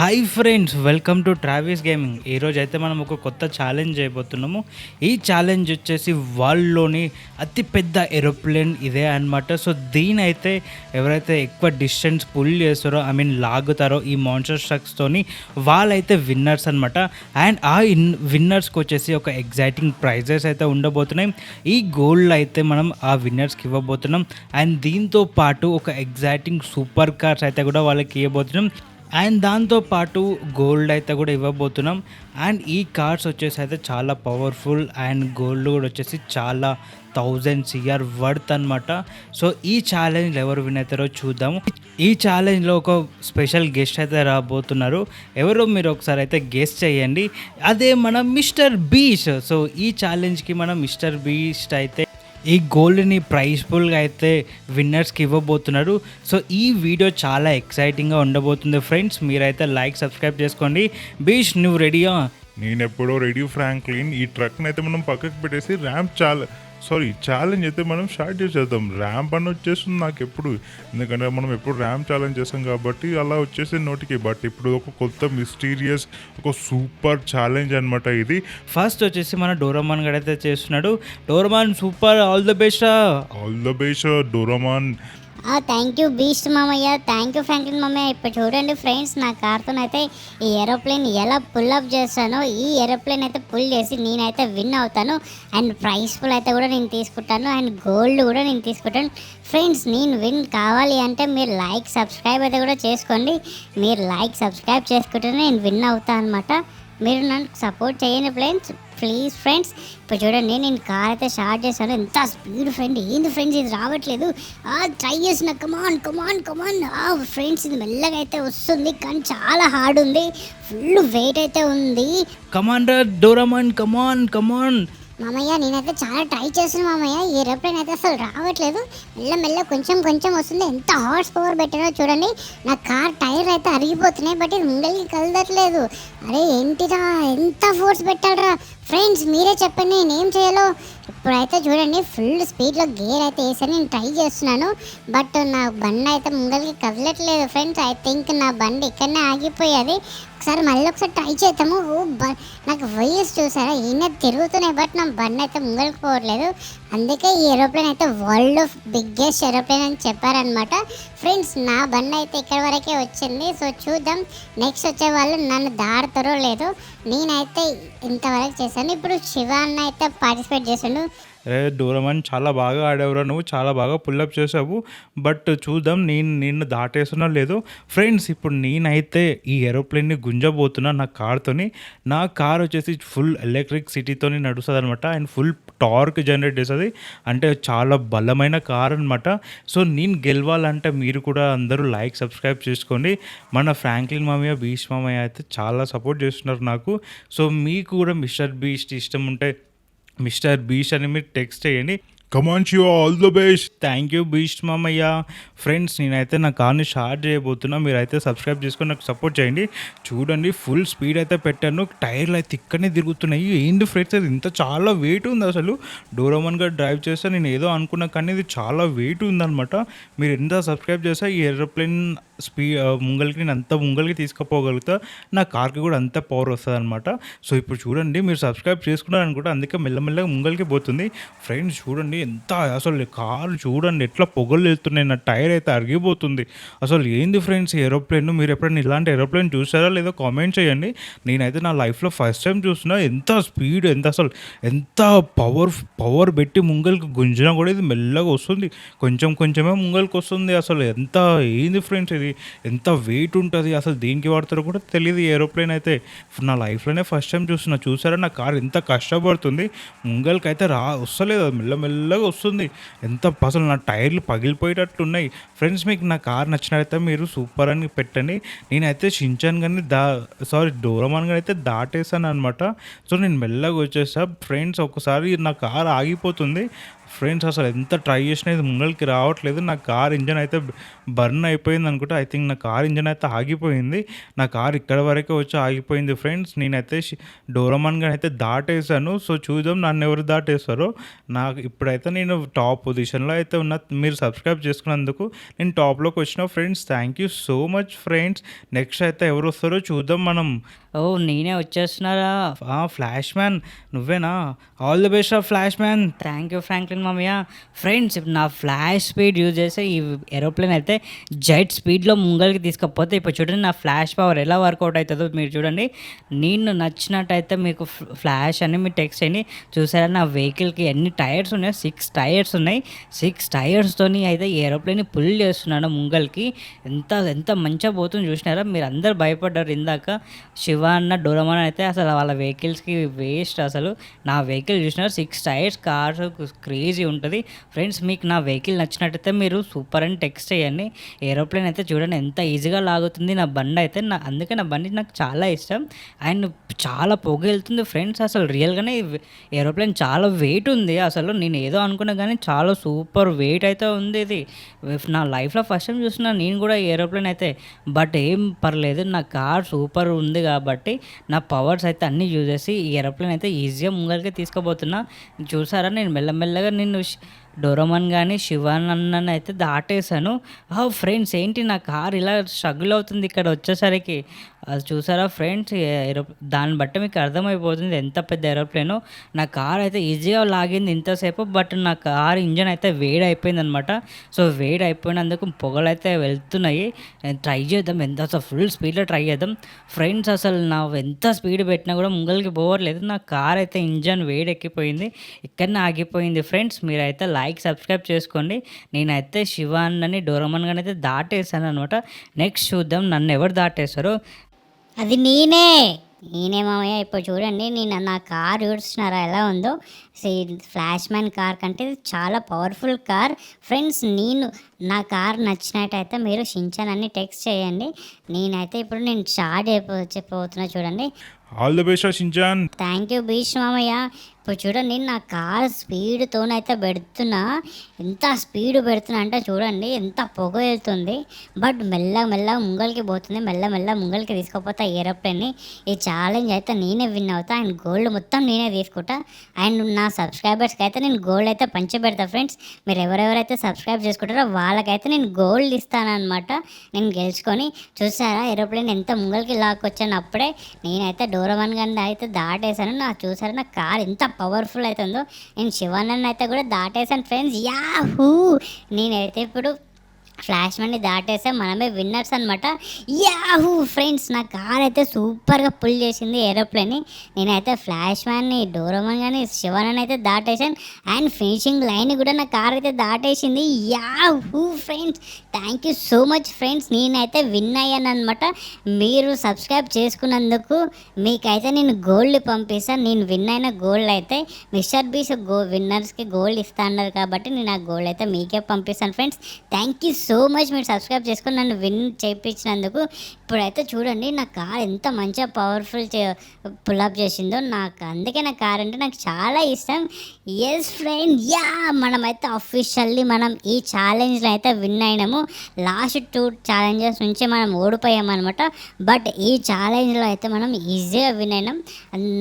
Hi friends, welcome to Travis gaming. ఈరోజు అయితే మనం ఒక కొత్త ఛాలెంజ్ చేయబోతున్నాము. ఈ ఛాలెంజ్ వచ్చేసి వరల్డ్లోని అతిపెద్ద ఏరోప్లేన్ ఇదే అనమాట. సో దీని అయితే ఎవరైతే ఎక్కువ డిస్టెన్స్ పుల్ చేస్తారో లాగుతారో ఈ మాన్స్టర్ స్ట్రక్స్తోని వాళ్ళైతే విన్నర్స్ అనమాట. అండ్ ఆ విన్నర్స్కి వచ్చేసి ఒక ఎగ్జైటింగ్ ప్రైజెస్ అయితే ఉండబోతున్నాయి. ఈ గోల్డ్ అయితే మనం ఆ విన్నర్స్కి ఇవ్వబోతున్నాం. అండ్ దీంతో పాటు ఒక ఎగ్జైటింగ్ సూపర్ కార్స్ అయితే కూడా వాళ్ళకి ఇవ్వబోతున్నాం. అండ్ దాంతోపాటు గోల్డ్ అయితే కూడా ఇవ్వబోతున్నాం. అండ్ ఈ కార్డ్స్ వచ్చేసి అయితే చాలా పవర్ఫుల్ అండ్ గోల్డ్ కూడా వచ్చేసి చాలా 1000 CR వర్త్ అనమాట. సో ఈ ఛాలెంజ్ ఎవరు విన్ అవుతారో చూద్దాము. ఈ ఛాలెంజ్లో ఒక స్పెషల్ గెస్ట్ అయితే రాబోతున్నారు. ఎవరో మీరు ఒకసారి అయితే గెస్ట్ చేయండి. అదే మన మిస్టర్ బీస్ట్. సో ఈ ఛాలెంజ్కి మనం మిస్టర్ బీస్ట్ అయితే ఈ గోల్డ్ని ప్రైజ్ఫుల్గా అయితే విన్నర్స్కి ఇవ్వబోతున్నారు. సో ఈ వీడియో చాలా ఎక్సైటింగ్గా ఉండబోతుంది ఫ్రెండ్స్. మీరైతే లైక్ సబ్స్క్రైబ్ చేసుకోండి. బీష్, నువ్వు రెడీయా? నేను ఎప్పుడో రెడీ ఫ్రాంక్లిన్. ఈ ట్రక్ని అయితే మనం పక్కకు పెట్టేసి ఛాలెంజ్ అయితే మనం స్టార్ట్ చేసేద్దాం. ర్యాంప్ అని వచ్చేస్తుంది నాకు ఎప్పుడు, ఎందుకంటే మనం ఎప్పుడు ర్యాంప్ ఛాలెంజ్ చేస్తాం కాబట్టి అలా వచ్చేసి నోటికి. బట్ ఇప్పుడు ఒక కొత్త మిస్టీరియస్ ఒక సూపర్ ఛాలెంజ్ అనమాట ఇది. ఫస్ట్ వచ్చేసి మన డోరామాన్ గడ అయితే చేస్తున్నాడు. Doraemon super, all the best. All the best Doraemon. Thank you beast మామయ్య, థ్యాంక్ యూ ఫ్రాంక్లిన్ మామయ్య. ఇప్పుడు చూడండి ఫ్రెండ్స్, నా కార్తో అయితే ఈ ఏరోప్లేన్ ఎలా పుల్అప్ చేస్తానో, ఈ ఏరోప్లేన్ అయితే పుల్ చేసి నేనైతే విన్ అవుతాను. అండ్ ప్రైజ్ఫుల్ అయితే కూడా నేను తీసుకుంటాను, అండ్ గోల్డ్ కూడా నేను తీసుకుంటాను. ఫ్రెండ్స్, నేను విన్ కావాలి అంటే మీరు లైక్ సబ్స్క్రైబ్ అయితే కూడా చేసుకోండి. మీరు లైక్ సబ్స్క్రైబ్ చేసుకుంటేనే నేను విన్ అవుతాను అనమాట. మీరు నన్ను సపోర్ట్ చేయండి ప్లీజ్ ఫ్రెండ్స్. ఇప్పుడు చూడండి, నేను కార్ అయితే స్టార్ట్ చేశాను. ఎంత స్పీడ్ ఫ్రెండ్, ఏంది ఫ్రెండ్స్ ఇది రావట్లేదు. ట్రై చేసిన కమాన్ ఫ్రెండ్స్, ఇది మెల్లగా అయితే వస్తుంది కానీ చాలా హార్డ్ ఉంది. ఫుల్ వెయిట్ అయితే ఉంది. కమాండర్ డోరామాన్, కమాన్. మామయ్య, నేనైతే చాలా ట్రై చేస్తున్నాను మామయ్య. ఈ ఏరోప్లేన్ అయితే అసలు రావట్లేదు. మెల్ల కొంచెం వస్తుంది. ఎంత హార్స్ పవర్ పెట్టారో చూడండి. నా కార్ టైర్ అయితే అరిగిపోతున్నాయి, బట్ ఇది ముంగలికి కదలట్లేదు. అరే ఏంటిరా, ఎంత ఫోర్స్ పెట్టాలరా ఫ్రెండ్స్, మీరే చెప్పండి నేనేం చేయాలో. ఇప్పుడైతే చూడండి, ఫుల్ స్పీడ్లో గేర్ అయితే వేసాను. నేను ట్రై చేస్తున్నాను, బట్ నా బండి అయితే ముంగలికి కదలట్లేదు ఫ్రెండ్స్. ఐ థింక్ నా బండి ఇక్కడనే ఆగిపోయేది. మళ్ళీ ఒకసారి ట్రై చేద్దాము. నాకు వీల్స్ చూసారా, ఈయన తిరుగుతున్నాయి, బట్ నా బండి అయితే ముంగలికి పోవట్లేదు. అందుకే ఈ ఏరోప్లేన్ అయితే వరల్డ్ ఆఫ్ బిగ్గెస్ట్ ఏరోప్లేన్ అని చెప్పారనమాట. ఫ్రెండ్స్, నా బండి అయితే ఇక్కడ వరకే వచ్చింది. సో చూద్దాం నెక్స్ట్ వచ్చే వాళ్ళు నన్ను దాడతారో లేదో. నేనైతే ఇంతవరకు చేశాను. ఇప్పుడు శివ అన్న అయితే పార్టిసిపేట్ చేశాడు. డోరామాన్, చాలా బాగా ఆడేవరా నువ్వు, చాలా బాగా పుల్అప్ చేసావు. బట్ చూద్దాం నిన్ను దాటేస్తున్నా లేదు. ఫ్రెండ్స్, ఇప్పుడు నేనైతే ఈ ఏరోప్లేన్ని గుంజబోతున్నా నా కార్తోని. నా కార్ వచ్చేసి ఫుల్ ఎలక్ట్రిక్ సిటీతోని నడుస్తుంది అనమాట. అండ్ ఫుల్ టార్క్ జనరేట్ చేస్తుంది. అంటే చాలా బలమైన కార్ అనమాట. సో నేను గెలవాలంటే మీరు కూడా అందరూ లైక్ సబ్స్క్రైబ్ చేసుకోండి. మన ఫ్రాంక్లిన్ మామయ్య, బీస్ట్ మామయ్య అయితే చాలా సపోర్ట్ చేస్తున్నారు నాకు. సో మీకు కూడా మిస్టర్ బీస్ట్ ఇష్టం ఉంటే మిస్టర్ బీస్ట్ అని మీరు టెక్స్ట్ చేయండి. Come on Shiva, all the best. Thank you beast మామయ్య. ఫ్రెండ్స్, నేనైతే నా కార్ని స్టార్ట్ చేయబోతున్నా. మీరైతే సబ్స్క్రైబ్ చేసుకొని నాకు సపోర్ట్ చేయండి. చూడండి, ఫుల్ స్పీడ్ అయితే పెట్టాను. టైర్లు అయితే ఇక్కడనే తిరుగుతున్నాయి. ఏంటి ఫ్రెండ్స్, అది ఇంత చాలా వెయిట్ ఉంది. అసలు డోరామాన్గా డ్రైవ్ చేస్తే నేను ఏదో అనుకున్నా, కానీ ఇది చాలా వెయిట్ ఉందన్నమాట. మీరు ఎంత సబ్స్క్రైబ్ చేస్తే ఈ ఏరోప్లేన్ ముంగలికి నేను అంత ముంగలికి తీసుకుపోగలుగుతా. నా కార్కి కూడా అంత పవర్ వస్తుంది అనమాట. సో ఇప్పుడు చూడండి, మీరు సబ్స్క్రైబ్ చేసుకున్నారు అనుకుంటా, అందుకే మెల్లమెల్లగా ముంగలికి పోతుంది. ఫ్రెండ్స్ చూడండి, ఎంత అసలు కారు చూడండి ఎట్లా పొగలు వెళ్తున్నాయి. నా టైర్ అయితే అరిగిపోతుంది. అసలు ఏంది ఫ్రెండ్స్ ఏరోప్లేన్, మీరు ఎప్పుడైనా ఇలాంటి ఏరోప్లేన్ చూసారా లేదో కామెంట్ చేయండి. నేనైతే నా లైఫ్లో ఫస్ట్ టైం చూస్తున్నా. ఎంత స్పీడ్, ఎంత పవర్ పెట్టి ముంగలికి గుంజినా కూడా ఇది మెల్లగా వస్తుంది. కొంచెమే ముంగలికి వస్తుంది. అసలు ఏంది ఫ్రెండ్స్, ఇది ఎంత వెయిట్ ఉంటుంది. అసలు దేనికి వాడతారో కూడా తెలియదు ఈ ఏరోప్లేన్ అయితే. నా లైఫ్లోనే ఫస్ట్ టైం చూసారా నా కార్ ఎంత కష్టపడుతుంది. ముంగలికి అయితే వస్తలేదు, అది మెల్లగా వస్తుంది. అసలు నా టైర్లు పగిలిపోయేటట్టున్నాయి. ఫ్రెండ్స్, మీకు నా కార్ నచ్చినట్లయితే మీరు సూపర్ అని పెట్టండి. నేనైతే షించాన్ కానీ డోరామాన్ కానీ అయితే దాటేసాను అనమాట. సో నేను మెల్లగా వచ్చేసా ఫ్రెండ్స్. ఒకసారి నా కార్ ఆగిపోతుంది. ఫ్రెండ్స్ అసలు ఎంత ట్రై చేసినా ఇది ముంగలికి రావట్లేదు. నా కార్ ఇంజన్ అయితే బర్న్ అయిపోయింది అనుకుంటా. ఐ థింక్ నా కార్ ఇంజన్ అయితే ఆగిపోయింది. నా కార్ ఇక్కడ వరకే వచ్చి ఆగిపోయింది ఫ్రెండ్స్. నేనైతే డోరేమాన్ గాని అయితే దాటేసాను. సో చూద్దాం నన్ను ఎవరు దాటేస్తారో. నాకు ఇప్పుడైతే నేను టాప్ పొజిషన్‌లో అయితే ఉన్నా. మీరు సబ్స్క్రైబ్ చేసుకున్నందుకు నేను టాప్‌లోకి వచ్చిన friends. Thank you so much friends. Next అయితే ఎవరు వస్తారో చూద్దాం మనం. ఓ నేనే వచ్చేస్తున్నారా? ఫ్లాష్ మ్యాన్ నువ్వేనా? All the best of flash man. Thank you Franklin మామయ్య. ఫ్రెండ్స్ ఇప్పుడు నా ఫ్లాష్ స్పీడ్ యూజ్ చేస్తే ఈ ఏరోప్లేన్ అయితే జెట్ స్పీడ్లో ముంగలికి తీసుకపోతే ఇప్పుడు చూడండి నా ఫ్లాష్ పవర్ ఎలా వర్కౌట్ అవుతుందో మీరు చూడండి. నేను నచ్చినట్టయితే మీకు ఫ్లాష్ అని మీరు టెక్స్ట్ చేయండి. చూసారా నా వెహికల్కి ఎన్ని టైర్స్ ఉన్నాయి? 6 టైర్స్ ఉన్నాయి. 6 టైర్స్తోని అయితే ఈ ఏరోప్లేన్ని పుల్ చేస్తున్నాను ముంగల్కి. ఎంత ఎంత మంచిగా పోతుంది చూసినారా? మీరు అందరు భయపడ్డారు ఇందాక. శివ అన్న డోరేమాన్ అయితే అసలు వాళ్ళ వెహికల్స్కి వేస్ట్. అసలు నా వెహికల్ చూసినారు 6 టైర్స్ కార్స్ క్రేజీ ఉంటుంది. ఫ్రెండ్స్ మీకు నా వెహికల్ నచ్చినట్టయితే మీరు సూపర్ అని టెక్స్ట్ చేయండి. ఏరోప్లేన్ అయితే చూడండి ఎంత ఈజీగా లాగుతుంది నా బండి అయితే. అందుకే నా బండి నాకు చాలా ఇష్టం. అండ్ చాలా పొగ వెళ్తుంది ఫ్రెండ్స్. అసలు రియల్గానే ఏరోప్లేన్ చాలా వెయిట్ ఉంది. అసలు నేను ఏదో అనుకున్నా కానీ చాలా సూపర్ వెయిట్ అయితే ఉంది ఇది. నా లైఫ్లో ఫస్ట్ టైం చూసిన నేను కూడా ఏరోప్లేన్ అయితే. బట్ ఏం పర్లేదు నా కార్ సూపర్ ఉంది కాబట్టి నా పవర్స్ అయితే అన్నీ యూజ్ చేసి ఈ ఏరోప్లేన్ అయితే ఈజీగా ముంగలికి తీసుకోబోతున్నా. చూసారా నేను మెల్లమెల్లగా నేను డోరేమాన్ కానీ శివానన్నని అయితే దాటేశాను. ఫ్రెండ్స్ ఏంటి నా కార్ ఇలా స్ట్రగుల్ అవుతుంది ఇక్కడ వచ్చేసరికి. అది చూసారా ఫ్రెండ్స్? దాన్ని బట్టి మీకు అర్థమైపోతుంది ఎంత పెద్ద ఏరోప్లేనో. నా కార్ అయితే ఈజీగా లాగింది ఇంతసేపు. బట్ నా కార్ ఇంజన్ అయితే వేడి అయిపోయింది అనమాట. సో వేడి అయిపోయినందుకు పొగలు అయితే వెళ్తున్నాయి. ట్రై చేద్దాం ఎంత ఫుల్ స్పీడ్లో ట్రై చేద్దాం ఫ్రెండ్స్. అసలు నా ఎంత స్పీడ్ పెట్టినా కూడా ముంగలికి పోవట్లేదు. నా కార్ అయితే ఇంజన్ వేడెక్కిపోయింది. ఇక్కడనే ఆగిపోయింది ఫ్రెండ్స్. మీరైతే లైక్ సబ్స్క్రైబ్ చేసుకోండి. నేనైతే శివాన్నని డోరేమాన్ గాని అయితే దాటేసాను అనమాట. నెక్స్ట్ చూద్దాం నన్ను ఎవరు దాటేస్తారో. అది నేనే మామయ్య. ఇప్పుడు చూడండి నేను నా కార్ చూస్తున్నారా ఎలా ఉందో. ఫ్లాష్ మ్యాన్ కార్ కంటే ఇది చాలా పవర్ఫుల్ కార్ ఫ్రెండ్స్. నా కార్ నచ్చినట్టయితే మీరు షించాన్ అని టెక్స్ట్ చేయండి. నేనైతే ఇప్పుడు నేను స్టార్ట్ చెప్పబోతున్నా చూడండి. All the best Shinchan. Thank you beach మామయ్య. ఇప్పుడు చూడండి నా కార్ స్పీడ్తోనైతే పెడుతున్నా. ఎంత స్పీడ్ పెడుతున్నా అంటే చూడండి ఎంత పొగ వెళ్తుంది. బట్ మెల్లగా ముంగలికి పోతుంది. మెల్లగా ముంగలికి తీసుకుపోతా ఏరోప్లేన్ని. ఈ ఛాలెంజ్ అయితే నేనే విన్ అవుతా. అండ్ గోల్డ్ మొత్తం నేనే తీసుకుంటా. అండ్ నా సబ్స్క్రైబర్స్కి అయితే నేను గోల్డ్ అయితే పంచిపెడతా ఫ్రెండ్స్. మీరు ఎవరెవరైతే సబ్స్క్రైబ్ చేసుకుంటారో వాళ్ళకైతే నేను గోల్డ్ ఇస్తానన్నమాట. నేను గెలుచుకొని చూసారా ఏరోప్లేన్ ఎంత ముంగలికి లాక్కొచ్చాను. అప్పుడే నేనైతే డోరేమాన్ గారిని అయితే దాటేశాను. చూసారా నా కార్ ఎంత పవర్ఫుల్ అవుతుందో. నేను శివానంద్ అయితే కూడా దాటేశాను ఫ్రెండ్స్. యాహూ! నేనైతే ఇప్పుడు ఫ్లాష్ మ్యాన్ని దాటేస్తే మనమే విన్నర్స్ అనమాట. యాహూ ఫ్రెండ్స్ నా కార్ అయితే సూపర్గా పుల్ చేసింది ఏరోప్లేన్ని. నేనైతే ఫ్లాష్ మ్యాన్ని డోరేమాన్ కానీ శివానని అయితే దాటేసాను. అండ్ ఫినిషింగ్ లైన్ కూడా నా కార్ అయితే దాటేసింది. Yahoo friends thank you so much friends. నేనైతే విన్ అయ్యాను అనమాట. మీరు సబ్స్క్రైబ్ చేసుకున్నందుకు మీకైతే నేను గోల్డ్ పంపిస్తాను. నేను విన్ అయిన గోల్డ్ అయితే మిస్టర్ బీస్ విన్నర్స్కి గోల్డ్ ఇస్తా అన్నారు కాబట్టి నేను ఆ గోల్డ్ అయితే మీకే పంపిస్తాను friends. Thank you so much మీరు సబ్స్క్రైబ్ చేసుకొని నన్ను విన్ చేయించినందుకు. ఇప్పుడైతే చూడండి నా కార్ ఎంత మంచిగా పవర్ఫుల్ పుల్అప్ చేసిందో. అందుకే నా కార్ అంటే నాకు చాలా ఇష్టం. ఎస్ ఫ్రెండ్ మనమైతే అఫీషియల్లీ మనం ఈ ఛాలెంజ్లో అయితే విన్ అయినాము. లాస్ట్ 2 ఛాలెంజెస్ నుంచి మనం ఓడిపోయామన్నమాట. బట్ ఈ ఛాలెంజ్లో అయితే మనం ఈజీగా విన్ అయినాం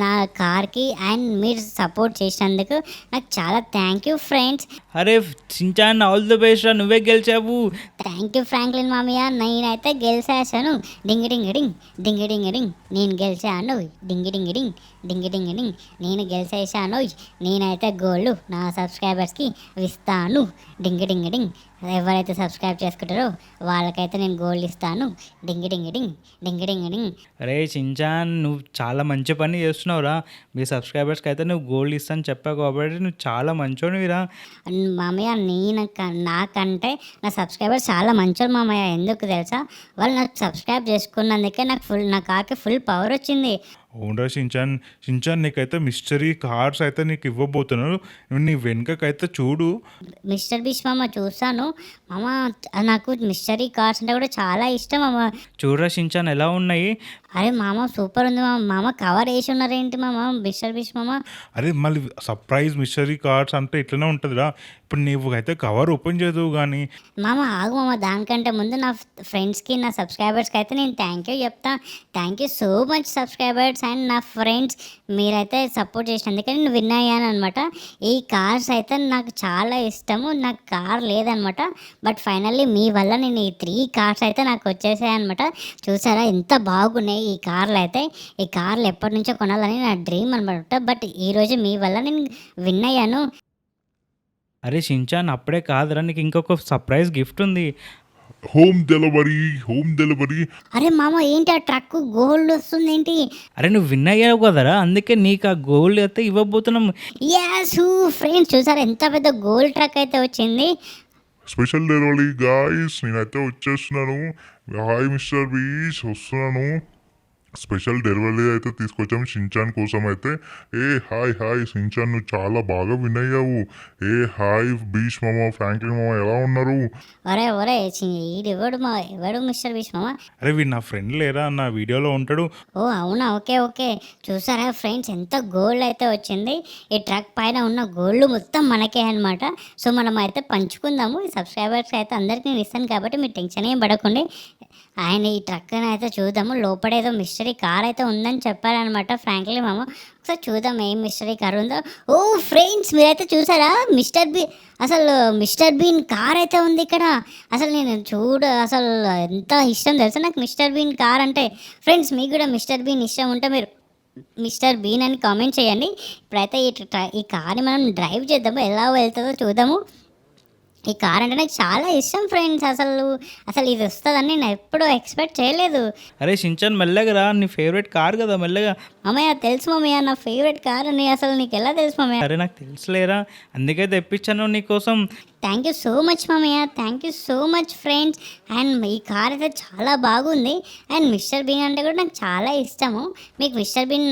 నా కార్కి. అండ్ మీరు సపోర్ట్ చేసినందుకు నాకు చాలా థ్యాంక్ యూ ఫ్రెండ్స్. అరే షించాన్ ఆల్ ది బెస్ట్ రా, నువ్వే గెలిచావు. థ్యాంక్ యూ ఫ్రాంక్లిన్ మామయ్య. నేనైతే గెలిచేసాను. డింగి డింగి డింగ్ డింగి డింగి డింగ్ నేను గెలిచాను. డింగి డింగి డింగ్ డింగి డింగి డింగ్ నేను గెలిచేసాను. నేనైతే గోల్డ్ నా సబ్స్క్రైబర్స్కి ఇస్తాను. డింగి డింగి డింగ్ ఎవరైతే సబ్స్క్రైబ్ చేసుకుంటారో వాళ్ళకైతే నేను గోల్డ్ ఇస్తాను. డింగి డింగి డింగ్ డింగి డింగి డింగ్. అరే షించాన్ నువ్వు చాలా మంచి పని చేస్తున్నావురా. మీ సబ్స్క్రైబర్స్కి అయితే నువ్వు గోల్డ్ ఇస్తాను చెప్పావు కాబట్టి నువ్వు చాలా మంచోనివిరా. మామయ్య నాకంటే నా సబ్స్క్రైబర్స్ చాలా మంచోళ్ళు మామయ్య. ఎందుకు తెలుసా? వాళ్ళు నాకు సబ్స్క్రైబ్ చేసుకున్నందుకే నా కార్కి ఫుల్ పవర్ వచ్చింది. అవునరా షించాన్ నీకైతే మిస్టరీ కార్స్ అయితే నీకు ఇవ్వబోతున్నాను. నీ వెనుకకైతే చూడు. మిస్టర్ బీచ్ మామ చూస్తాను మామ. నాకు మిస్టరీ కార్స్ అంటే కూడా చాలా ఇష్టం మామ. చూడరా షించాన్ ఎలా ఉన్నాయి. అరే మామ సూపర్ ఉంది మామ. మామ కవర్ వేసి ఉన్నారేంటి మామ మిస్టర్ బీస్ట్ మామ? అరే మళ్ళీ సర్ప్రైజ్ మిస్టరీ కార్డ్స్ అంటే ఇట్లనే ఉంటుందిరా. ఇప్పుడు నీవు అయితే కవర్ ఓపెన్ చేయదు కానీ మామ ఆగు మామ, దానికంటే ముందు నా ఫ్రెండ్స్కి నా సబ్స్క్రైబర్స్కి అయితే నేను థ్యాంక్ యూ చెప్తా. Thank you so much subscribers and నా ఫ్రెండ్స్, మీరైతే సపోర్ట్ చేసినందుకే నేను విన్ అయ్యాను అనమాట. ఈ కార్స్ అయితే నాకు చాలా ఇష్టము. నాకు కార్ లేదనమాట, బట్ ఫైనల్లీ మీ వల్ల నేను ఈ 3 కార్స్ అయితే నాకు వచ్చేసాయి అనమాట. చూసారా ఎంత బాగున్నాయి ఈ కార్లు అయితే. ఈ కార్లు ఎప్పటి నుంచో కొనాలని నా డ్రీమ్ అనమాట, బట్ ఈరోజు మీ వల్ల నేను విన్ అయ్యాను. అరే షించాన్ అప్పుడే కాదురా, నీకు ఇంకొక సర్ప్రైజ్ గిఫ్ట్ ఉంది. Home delivery. అరే మామ ఏంటి ఆ ట్రక్ గోల్డ్ వస్తుంది ఏంటి? అరే నువ్వు విన్ అయ్యావు కదరా, అందుకే నీకు ఆ గోల్డ్ అయితే ఇవ్వబోతున్నాం. యాస్ ఫ్రెండ్స్ చూసారా ఎంత పెద్ద గోల్డ్ ట్రక్ అయితే వచ్చింది. స్పెషల్ డెలివరీ గాయస్, నేనైతే వచ్చేస్తున్నాను. హాయ్ మిస్టర్ బీచ్, వస్తున్నాను. స్పెషల్ డెలివరీ అయితే తీసుకొచ్చాము షించాన్ కోసం అయితే. హాయ్ షించాన్, నువ్వు చాలా బాగా విన్ అయ్యావు. హాయ్ బీచ్ మామ, ఫ్రాంక్లిన్ మామ, ఎలా ఉన్నారు? ఒరే ఎవడు మిస్టర్ బీచ్ మామ? అరే వీడు నా ఫ్రెండ్ లేరా, నా వీడియోలో ఉంటాడు. ఓ అవునా, ఓకే. చూసారా ఫ్రెండ్స్ ఎంత గోల్డ్ అయితే వచ్చింది. ఈ ట్రక్ పైన ఉన్న గోల్డ్ మొత్తం మనకే అనమాట. సో మనం అయితే పంచుకుందాము. ఈ సబ్స్క్రైబర్స్ అయితే అందరికీ నేను ఇస్తాను కాబట్టి మీరు టెన్షన్ ఏం పడకండి. ఆయన ఈ ట్రక్ని అయితే చూద్దాము. లోపడేదో మిస్టరీ కార్ అయితే ఉందని చెప్పారనమాట ఫ్రాంక్లిన్ మామ. ఒకసారి చూద్దాం ఏం మిస్టరీ కార్ ఉందో. ఓ ఫ్రెండ్స్ మీరైతే చూసారా మిస్టర్ బీన్ కార్ అయితే ఉంది ఇక్కడ. అసలు నేను అసలు ఎంత ఇష్టం తెలుసా నాకు మిస్టర్ బీన్ కార్ అంటే. ఫ్రెండ్స్ మీకు కూడా మిస్టర్ బీన్ ఇష్టం ఉంటే మీరు మిస్టర్ బీన్ అని కామెంట్ చేయండి. ఇప్పుడైతే ఈ కార్ని మనం డ్రైవ్ చేద్దాము, ఎలా వెళ్తుందో చూద్దాము. ఈ కార్ అంటే నాకు చాలా ఇష్టం ఫ్రెండ్స్. అసలు ఇది వస్తుందని నేను ఎప్పుడూ ఎక్స్పెక్ట్ చేయలేదు. అరే షించాన్ మెల్లగా రా, నీ ఫేవరెట్ కార్ కదా, మెల్లగా. మామయ్య తెలుసు మామయ్య నా ఫేవరెట్ కార్ అని. అసలు నీకు ఎలా తెలుసు మామయ్య? అరే నాకు తెలుసులేరా, అందుకే తెప్పించాను నీకోసం. థ్యాంక్ యూ సో మచ్ మామయ్య, thank you so much friends. And ఈ కార్ అయితే చాలా బాగుంది. అండ్ మిస్టర్ బీన్ అంటే కూడా నాకు చాలా ఇష్టము. మీకు మిస్టర్ బీన్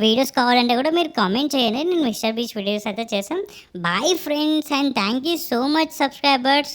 వీడియోస్ కావాలంటే కూడా మీరు కామెంట్ చేయండి. నేను మిస్టర్ బీచ్ వీడియోస్ అయితే చేసాం. Boy friends and thank you so much subscribers.